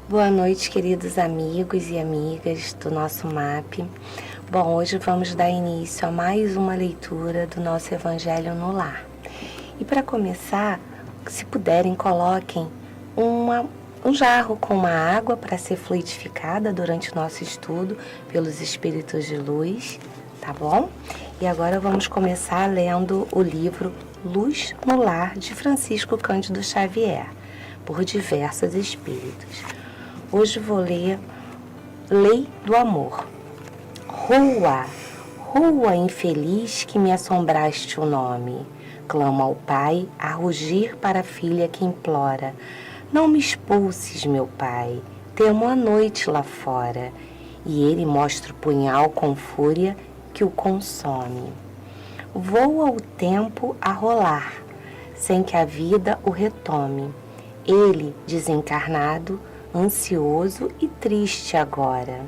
Boa noite, queridos amigos e amigas do nosso MAP. Bom, hoje vamos dar início a mais uma leitura do nosso Evangelho no Lar. E para começar, se puderem, coloquem um jarro com uma água para ser fluidificada durante o nosso estudo pelos Espíritos de Luz, tá bom? E agora vamos começar lendo o livro Luz no Lar, de Francisco Cândido Xavier, por diversos espíritos. Hoje vou ler Lei do Amor. Rua, rua infeliz que me assombraste o nome, clama ao pai a rugir para a filha que implora. Não me expulses, meu pai, temo a noite lá fora. E ele mostra o punhal com fúria que o consome. Voa o tempo a rolar, sem que a vida o retome. Ele, desencarnado, ansioso e triste agora,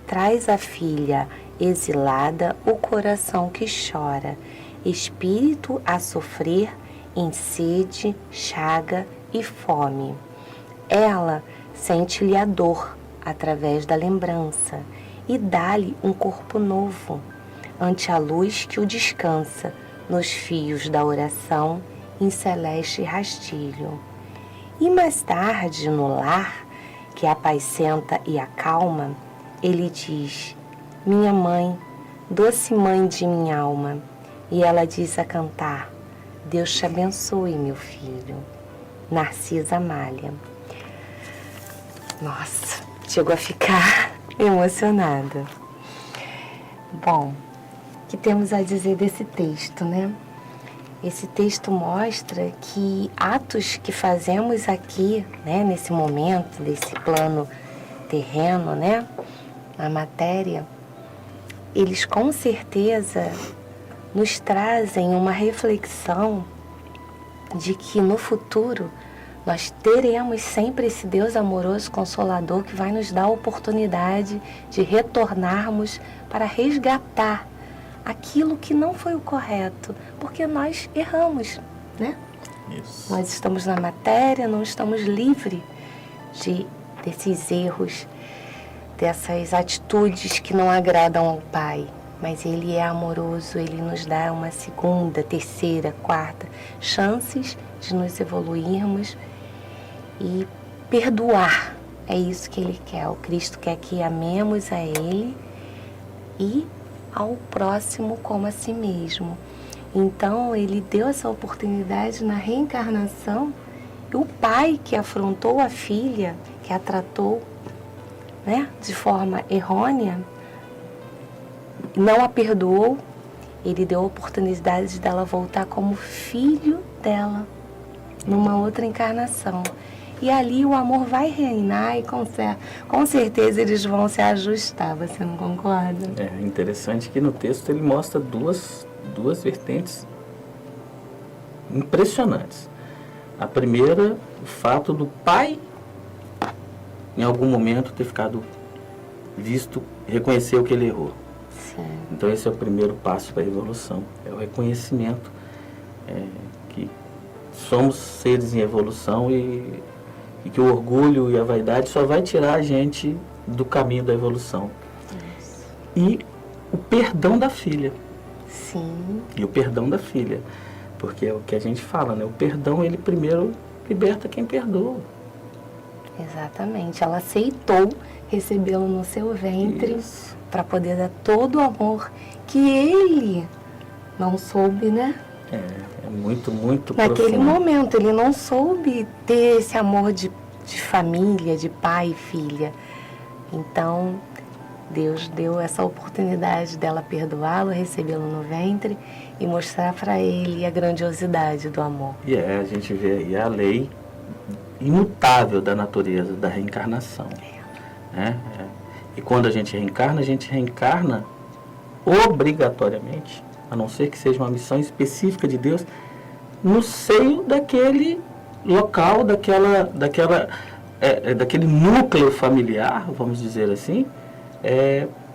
traz a filha exilada o coração que chora, espírito a sofrer em sede, chaga e fome. Ela sente-lhe a dor através da lembrança e dá-lhe um corpo novo, ante a luz que o descansa nos fios da oração em celeste rastilho. E mais tarde, no lar, que apacenta e acalma, ele diz: minha mãe, doce mãe de minha alma. E ela diz a cantar: Deus te abençoe, meu filho. Narcisa Amália. Nossa, chegou a ficar emocionada. Bom, o que temos a dizer desse texto, né? Esse texto mostra que atos que fazemos aqui, né, nesse momento, desse plano terreno, né, na matéria, eles com certeza nos trazem uma reflexão de que no futuro nós teremos sempre esse Deus amoroso, consolador, que vai nos dar a oportunidade de retornarmos para resgatar aquilo que não foi o correto, porque nós erramos, né? Isso. Nós estamos na matéria, não estamos livres desses erros, dessas atitudes que não agradam ao Pai. Mas Ele é amoroso, Ele nos dá uma segunda, terceira, quarta chances de nos evoluirmos e perdoar. É isso que Ele quer. O Cristo quer que amemos a Ele e ao próximo como a si mesmo. Então, ele deu essa oportunidade na reencarnação, e o pai que afrontou a filha, que a tratou, né, de forma errônea, não a perdoou, ele deu a oportunidade dela voltar como filho dela, numa outra encarnação. E ali o amor vai reinar e com certeza eles vão se ajustar, você não concorda? É interessante que no texto ele mostra duas vertentes impressionantes. A primeira, o fato do pai, em algum momento, ter ficado visto, reconhecer o que ele errou. Sim. Então esse é o primeiro passo para a evolução, é o reconhecimento que somos seres em evolução e que o orgulho e a vaidade só vai tirar a gente do caminho da evolução. Isso. E o perdão da filha. Sim. E o perdão da filha. Porque é o que a gente fala, né? O perdão, ele primeiro liberta quem perdoa. Exatamente. Ela aceitou recebê-lo no seu ventre para poder dar todo o amor que ele não soube, né? É muito, muito naquele profundo. momento, ele não soube ter esse amor de família, de pai e filha. Então, Deus deu essa oportunidade dela perdoá-lo, recebê-lo no ventre e mostrar para ele a grandiosidade do amor. E a gente vê aí a lei imutável da natureza, da reencarnação. E quando a gente reencarna obrigatoriamente, a não ser que seja uma missão específica de Deus, no seio daquele local, daquele núcleo familiar, vamos dizer assim,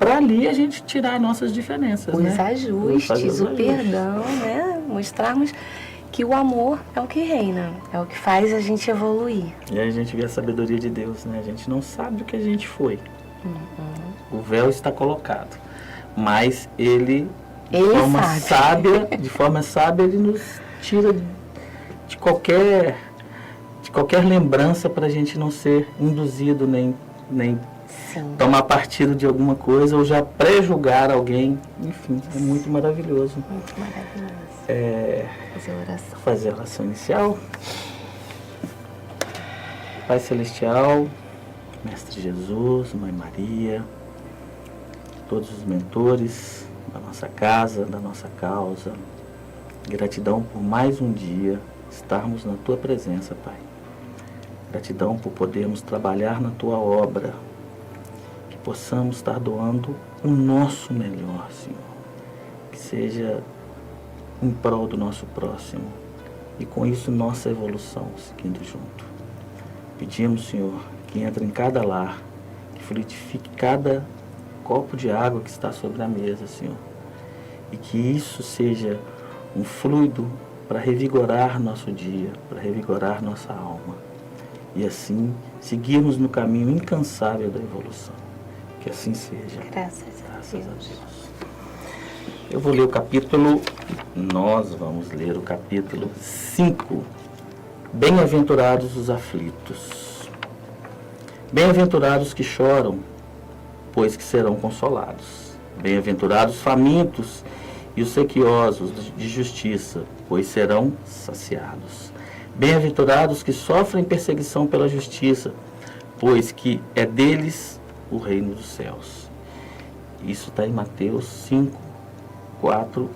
para ali a gente tirar nossas diferenças. Os ajustes, o perdão, né? Mostrarmos que o amor é o que reina, é o que faz a gente evoluir. E aí a gente vê a sabedoria de Deus, né? A gente não sabe o que a gente foi. O véu está colocado, mas Ele de forma sábia, Ele nos tira de qualquer lembrança para a gente não ser induzido nem Sim. tomar partido de alguma coisa ou já pré-julgar alguém. Enfim, é muito maravilhoso. Muito maravilhoso. Fazer oração. Fazer a oração inicial. Pai Celestial, Mestre Jesus, Mãe Maria, todos os mentores da nossa casa, da nossa causa. Gratidão por mais um dia estarmos na Tua presença, Pai. Gratidão por podermos trabalhar na Tua obra, que possamos estar doando o nosso melhor, Senhor. Que seja em prol do nosso próximo e com isso nossa evolução seguindo junto. Pedimos, Senhor, que entre em cada lar, que frutifique cada copo de água que está sobre a mesa, Senhor. E que isso seja um fluido para revigorar nosso dia, para revigorar nossa alma. E assim seguirmos no caminho incansável da evolução. Que assim seja. Graças a Deus. Eu vou ler o capítulo, nós vamos ler o capítulo 5. Bem-aventurados os aflitos. Bem-aventurados que choram, pois que serão consolados. Bem-aventurados os famintos e os sequiosos de justiça, pois serão saciados. Bem-aventurados que sofrem perseguição pela justiça, pois que é deles o reino dos céus. Isso está em Mateus 5, 4,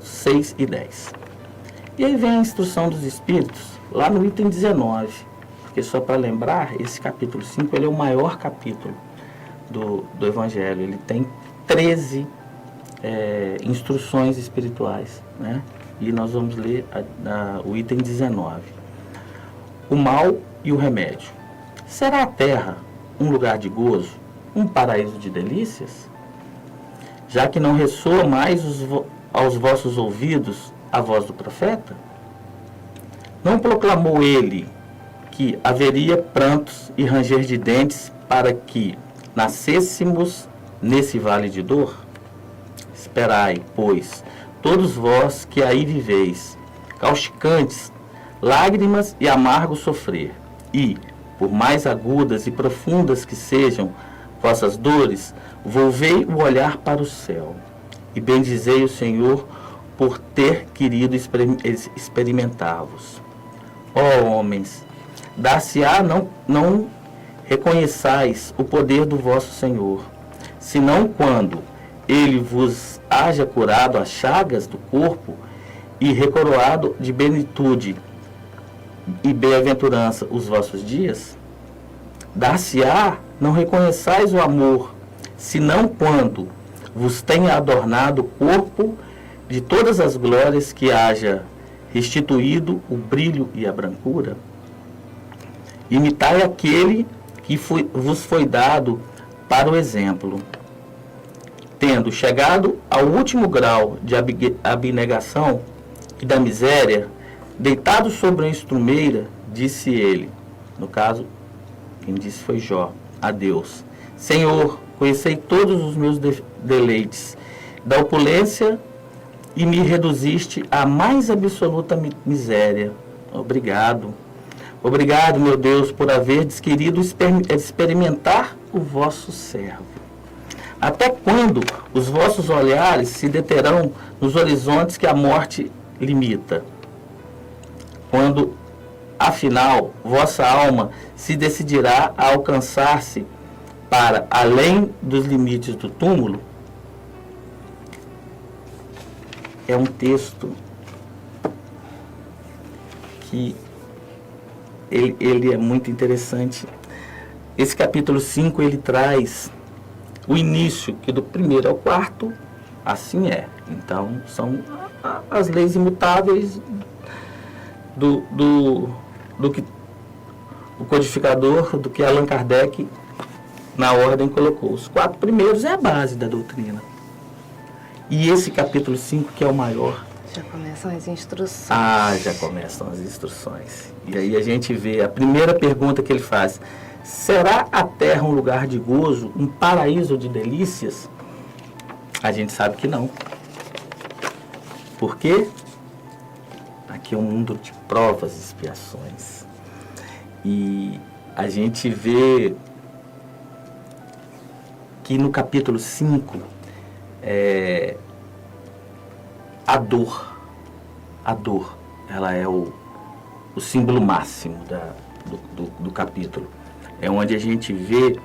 6 e 10. E aí vem a instrução dos Espíritos, lá no item 19. Porque só para lembrar, esse capítulo 5 ele é o maior capítulo do Evangelho. Ele tem 13 instruções espirituais, né? E nós vamos ler o item 19. O mal e o remédio. Será a terra um lugar de gozo, um paraíso de delícias? Já que não ressoa mais aos vossos ouvidos a voz do profeta? Não proclamou ele que haveria prantos e ranger de dentes para que nascêssemos nesse vale de dor? Esperai, pois, todos vós que aí viveis, causticantes, lágrimas e amargo sofrer, e, por mais agudas e profundas que sejam vossas dores, volvei o olhar para o céu, e bendizei o Senhor por ter querido experimentar-vos. Ó homens, dar-se-á não reconheçais o poder do vosso Senhor, senão quando ele vos haja curado as chagas do corpo e recoroado de benitude e bem-aventurança os vossos dias? Dar-se-á não reconheçais o amor, senão quando vos tenha adornado o corpo de todas as glórias que haja restituído o brilho e a brancura? Imitai aquele que vos foi dado para o exemplo. Tendo chegado ao último grau de abnegação e da miséria, deitado sobre a estrumeira, disse ele, no caso, quem disse foi Jó, a Deus: Senhor, conhecei todos os meus deleites da opulência e me reduziste à mais absoluta miséria. Obrigado. Obrigado, meu Deus, por haverdes querido experimentar o vosso servo. Até quando os vossos olhares se deterão nos horizontes que a morte limita? Quando, afinal, vossa alma se decidirá a alcançar-se para além dos limites do túmulo? É um texto que ele é muito interessante. Esse capítulo 5, ele traz o início, que do primeiro ao quarto, assim é. Então, são as leis imutáveis do que o codificador, do que Allan Kardec, na ordem, colocou. Os 4 primeiros é a base da doutrina. E esse capítulo 5, que é o maior. Já começam as instruções. Já começam as instruções. E aí a gente vê a primeira pergunta que ele faz: será a terra um lugar de gozo, um paraíso de delícias? A gente sabe que não. Por quê? Aqui é um mundo de provas e expiações. E a gente vê que no capítulo 5, a dor, ela é o símbolo máximo do capítulo. É onde a gente vê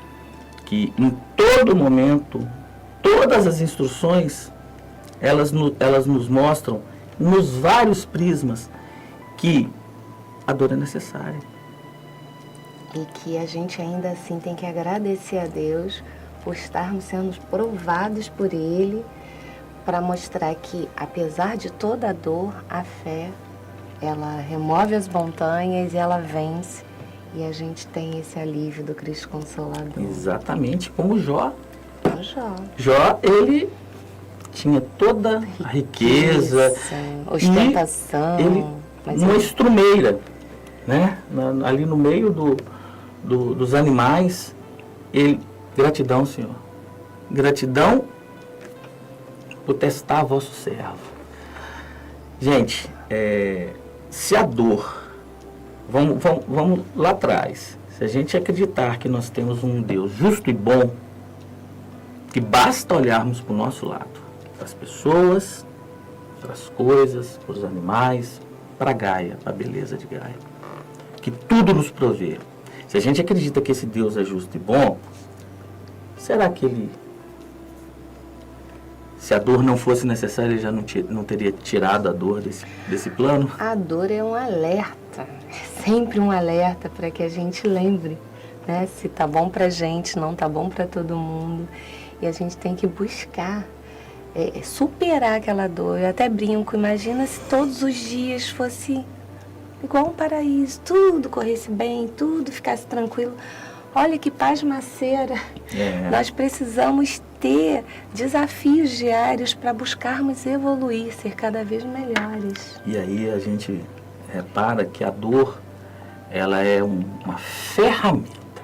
que em todo momento, todas as instruções, elas nos mostram, nos vários prismas, que a dor é necessária. E que a gente ainda assim tem que agradecer a Deus por estarmos sendo provados por Ele, para mostrar que, apesar de toda a dor, a fé, ela remove as montanhas e ela vence. E a gente tem esse alívio do Cristo Consolador. Exatamente, como Jó. O Jó. Jó, ele tinha toda a riqueza, ostentação. Ele, uma estrumeira, né? Ali no meio dos animais, gratidão, Senhor. Gratidão por testar vosso servo. Gente, se a dor, vamos lá atrás, se a gente acreditar que nós temos um Deus justo e bom, que basta olharmos para o nosso lado, para as pessoas, para as coisas, para os animais, para Gaia, para a beleza de Gaia, que tudo nos provê. Se a gente acredita que esse Deus é justo e bom, será que se a dor não fosse necessária, ele já não teria tirado a dor desse plano? A dor é um alerta, é sempre um alerta para que a gente lembre, né? Se tá bom pra gente, não tá bom para todo mundo. E a gente tem que buscar superar aquela dor. Eu até brinco, imagina se todos os dias fosse igual um paraíso, tudo corresse bem, tudo ficasse tranquilo. Olha que pasmaceira. Nós precisamos ter desafios diários para buscarmos evoluir, ser cada vez melhores. E aí a gente repara que a dor, ela é uma ferramenta.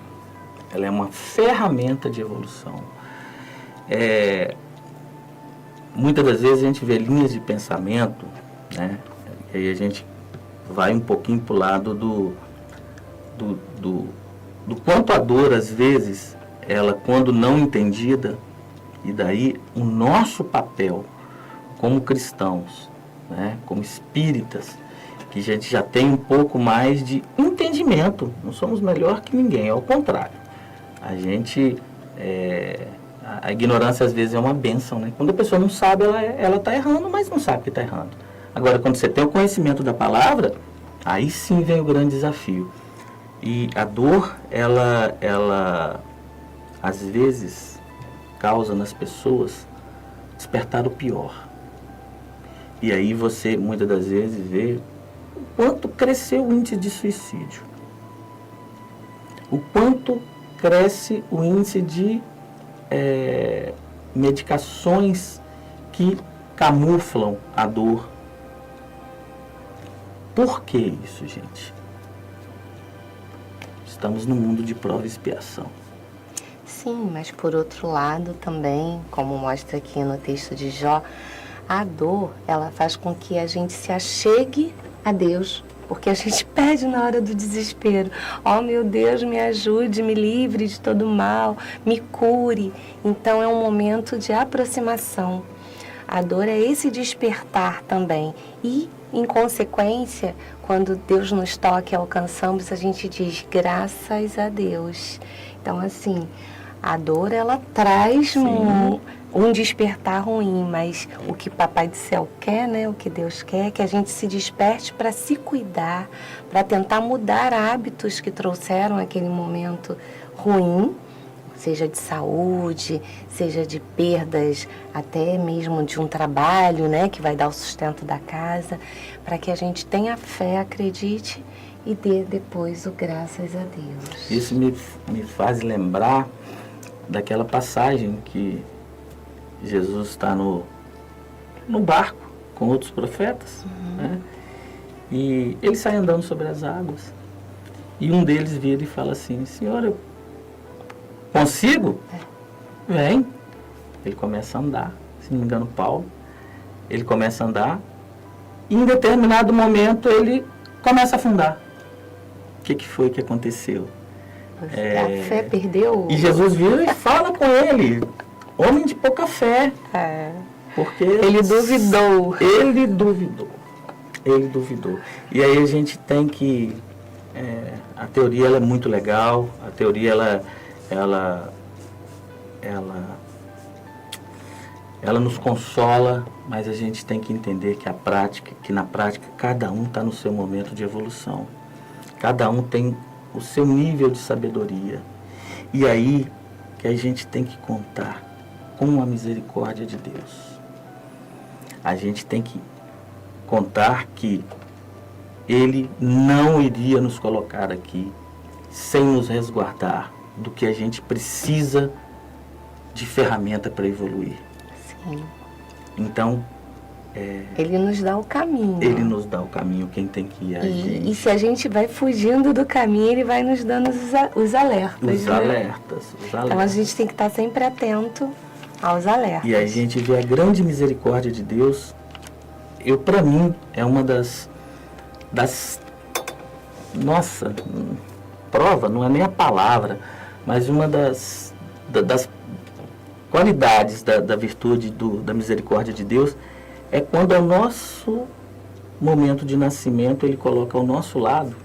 Ela é uma ferramenta de evolução. Muitas das vezes a gente vê linhas de pensamento, né? E aí a gente vai um pouquinho para o lado do quanto a dor, às vezes, ela, quando não entendida, e daí o nosso papel como cristãos, né, como espíritas, que a gente já tem um pouco mais de entendimento, não somos melhor que ninguém, ao contrário. A gente, a ignorância às vezes é uma bênção, né? Quando a pessoa não sabe, ela está errando, mas não sabe que está errando. Agora, quando você tem o conhecimento da palavra, aí sim vem o grande desafio. E a dor, ela às vezes causa nas pessoas despertar o pior. E aí você, muitas das vezes, vê o quanto cresceu o índice de suicídio. O quanto cresce o índice de medicações que camuflam a dor. Por que isso, gente? Estamos num mundo de prova e expiação. Sim, mas por outro lado também, como mostra aqui no texto de Jó, a dor, ela faz com que a gente se achegue a Deus, porque a gente pede na hora do desespero. Oh, meu Deus, me ajude, me livre de todo mal, me cure. Então é um momento de aproximação. A dor é esse despertar também. E, em consequência, quando Deus nos toca e alcançamos, a gente diz graças a Deus. Então, assim, a dor, ela traz um despertar ruim, mas o que Papai do Céu quer, né? O que Deus quer é que a gente se desperte para se cuidar, para tentar mudar hábitos que trouxeram aquele momento ruim, seja de saúde, seja de perdas, até mesmo de um trabalho, né? Que vai dar o sustento da casa, para que a gente tenha fé, acredite e dê depois o graças a Deus. Isso me faz lembrar daquela passagem que Jesus está no no barco com outros profetas, né? E ele sai andando sobre as águas. E um deles vira e fala assim: Senhor, eu consigo? Vem. Ele começa a andar, se não me engano, Paulo. Ele começa a andar e em determinado momento ele começa a afundar. O que foi que aconteceu? A fé perdeu. E Jesus vira e fala com ele: homem de pouca fé. Porque ele duvidou. Ele duvidou. Ele duvidou. E aí a gente tem que... a teoria ela é muito legal. A teoria ela nos consola, mas a gente tem que entender que na prática cada um está no seu momento de evolução. Cada um tem o seu nível de sabedoria. E aí que a gente tem que contar com a misericórdia de Deus. A gente tem que contar que Ele não iria nos colocar aqui sem nos resguardar do que a gente precisa de ferramenta para evoluir. Sim. Então, Ele nos dá o caminho. Ele nos dá o caminho, quem tem que ir a gente. E se a gente vai fugindo do caminho, Ele vai nos dando os alertas. Os né? alertas. Então a gente tem que estar sempre atento aos alertas. E a gente vê a grande misericórdia de Deus. Para mim, é uma das nossa, prova, não é nem a palavra, mas uma das qualidades da virtude da misericórdia de Deus é quando ao nosso momento de nascimento Ele coloca ao nosso lado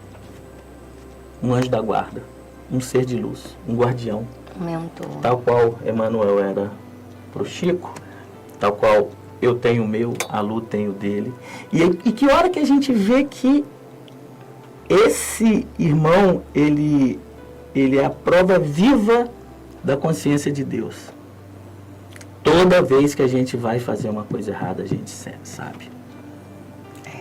um anjo da guarda, um ser de luz, um guardião. Um mentor. Tal qual Emmanuel era para o Chico, tal qual eu tenho o meu, a Lu tem o dele. E que hora que a gente vê que esse irmão, ele é a prova viva da consciência de Deus. Toda vez que a gente vai fazer uma coisa errada, a gente sabe.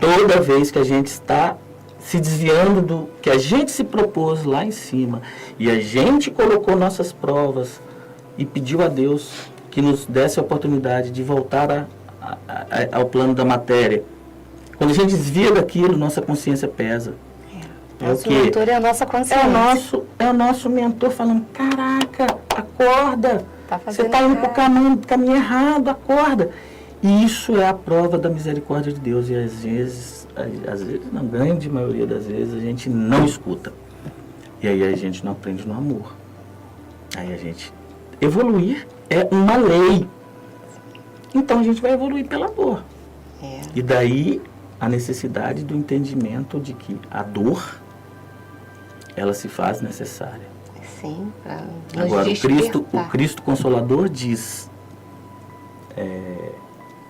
Toda vez que a gente está se desviando do que a gente se propôs lá em cima, e a gente colocou nossas provas e pediu a Deus que nos desse a oportunidade de voltar ao plano da matéria. Quando a gente desvia daquilo, nossa consciência pesa. Nosso mentor é a nossa consciência. É o nosso mentor falando: caraca, acorda. Você está indo para o caminho errado, acorda. E isso é a prova da misericórdia de Deus. E às vezes, na grande maioria das vezes, a gente não escuta. E aí a gente não aprende no amor. Aí a gente... Evoluir é uma lei. Então a gente vai evoluir pelo amor. E daí a necessidade do entendimento de que a dor, ela se faz necessária. Sim, para nos Agora, despertar. o Cristo Consolador diz: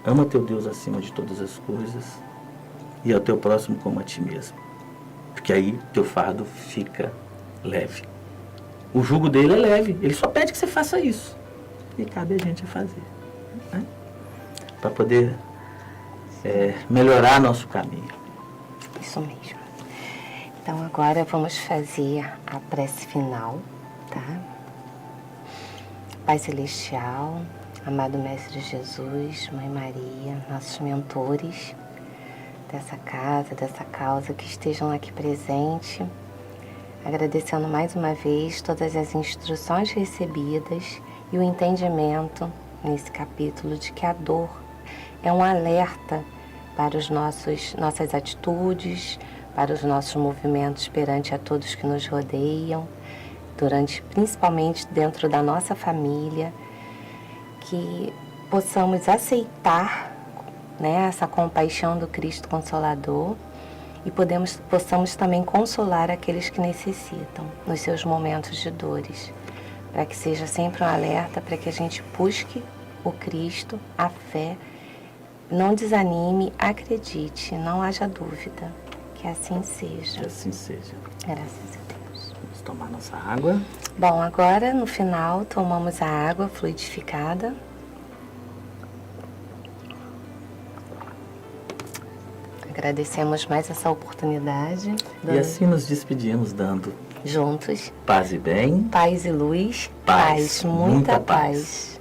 ama teu Deus acima de todas as coisas e ao teu próximo como a ti mesmo. Porque aí teu fardo fica leve. O jugo dele é leve, ele só pede que você faça isso. E cabe a gente a fazer, né? Para poder melhorar nosso caminho. Isso mesmo. Então agora vamos fazer a prece final, tá? Pai Celestial, amado Mestre Jesus, Mãe Maria, nossos mentores dessa casa, dessa causa, que estejam aqui presentes, agradecendo mais uma vez todas as instruções recebidas e o entendimento nesse capítulo de que a dor é um alerta para os nossas atitudes, para os nossos movimentos perante a todos que nos rodeiam, principalmente dentro da nossa família, que possamos aceitar, né, essa compaixão do Cristo Consolador e possamos também consolar aqueles que necessitam nos seus momentos de dores, para que seja sempre um alerta, para que a gente busque o Cristo, a fé, não desanime, acredite, não haja dúvida. Que assim seja. Que assim seja. Graças a Deus. Vamos tomar nossa água. Bom, agora no final tomamos a água fluidificada. Agradecemos mais essa oportunidade. E assim nos despedimos dando juntos paz e bem. Paz e luz. Paz. Muita paz.